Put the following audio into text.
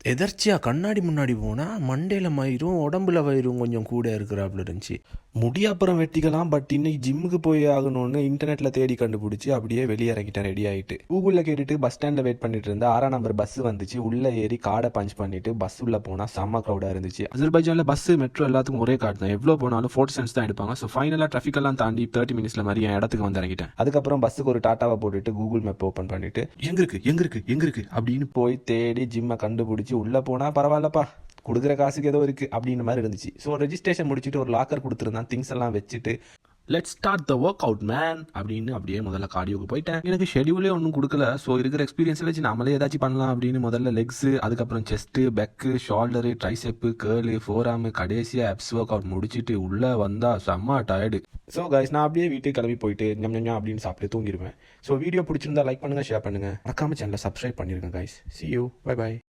எதர்ச்சியா கண்ணாடி முன்னாடி போனால் மண்டையில் மயிரும் உடம்புல வயிறும் கொஞ்சம் கூட இருக்கிறாப்புல இருந்துச்சு. முடி அப்புறம் வெட்டிக்கலாம், பட் இன்னைக்கு ஜிம்முக்கு போய் ஆகணும்னு இன்டர்நெட்டில் தேடி கண்டுபிடிச்சி அப்படியே வெளியே இறங்கிட்டேன் ரெடி ஆகிட்டு. கூகுளில் கேட்டுட்டு பஸ் ஸ்டாண்டில் வெயிட் பண்ணிட்டு இருந்தேன். 6ஆம் நம்பர் பஸ் வந்துச்சு. உள்ளே ஏறி கார்டை பஞ்ச் பண்ணிட்டு பஸ் உள்ளே போனால் செம்ம க்ரௌடாக இருந்துச்சு. அசர்பைஜானில் பஸ் மெட்ரோ எல்லாத்துக்கும் ஒரே கார்டு தான். எவ்வளோ போனாலும் 40 cents தான் எடுப்பாங்க. ஸோ ஃபைனலாக ட்ராஃபிக் எல்லாம் தாண்டி 30 minutesல மாதிரி என் இடத்துக்கு வந்து இறங்கிட்டேன். அதுக்கப்புறம் பஸ்ஸுக்கு ஒரு டாட்டாவை போட்டுட்டு கூகுள் மேப் ஓப்பன் பண்ணிட்டு எங்க இருக்கு அப்படின்னு போய் தேடி ஜிம்மை கண்டுபிடிச்சி உள்ளே போனால் பரவாயில்லப்பா, கொடுக்குற காசுக்கு ஏதோ இருக்குது அப்படின்னு மாதிரி இருந்துச்சு. ஸோ ரெஜிஸ்ட்ரேஷன் முடிச்சுட்டு ஒரு லாக்கர் கொடுத்துருந்தான். திங்ஸ் எல்லாம் வச்சுட்டு let's start the work out man அப்படின்னு அப்படியே முதல்ல கார்டியோக்கு போயிட்டேன். எனக்கு ஷெடியூலே ஒன்றும் கொடுக்கல. ஸோ இருக்கிற எக்ஸ்பீரியன்ஸை வச்சு நம்மளே ஏதாச்சும் பண்ணலாம் அப்படின்னு முதல்ல லெக்ஸு, அதுக்கப்புறம் செஸ்ட்டு, பெக்கு, ஷோல்டரு, ட்ரைசெப்பு, கேர்ளு, ஃபோராமு, கடைசியாக அப்ஸ் ஒர்க் அவுட் முடிச்சுட்டு உள்ளே வந்தால் செம்ம டயர்டு. ஸோ கைஸ், நான் அப்படியே வீட்டுக்கு கிளம்பி போயிட்டு ஞம் அப்படின்னு சாப்பிட்டு தூங்கிடுவேன். ஸோ வீடியோ பிடிச்சிருந்தா லைக் பண்ணுங்கள், ஷேர் பண்ணுங்கள், மறக்காம சேனலை சப்ஸ்கிரைப் பண்ணிடுங்க guys. see you, bye bye.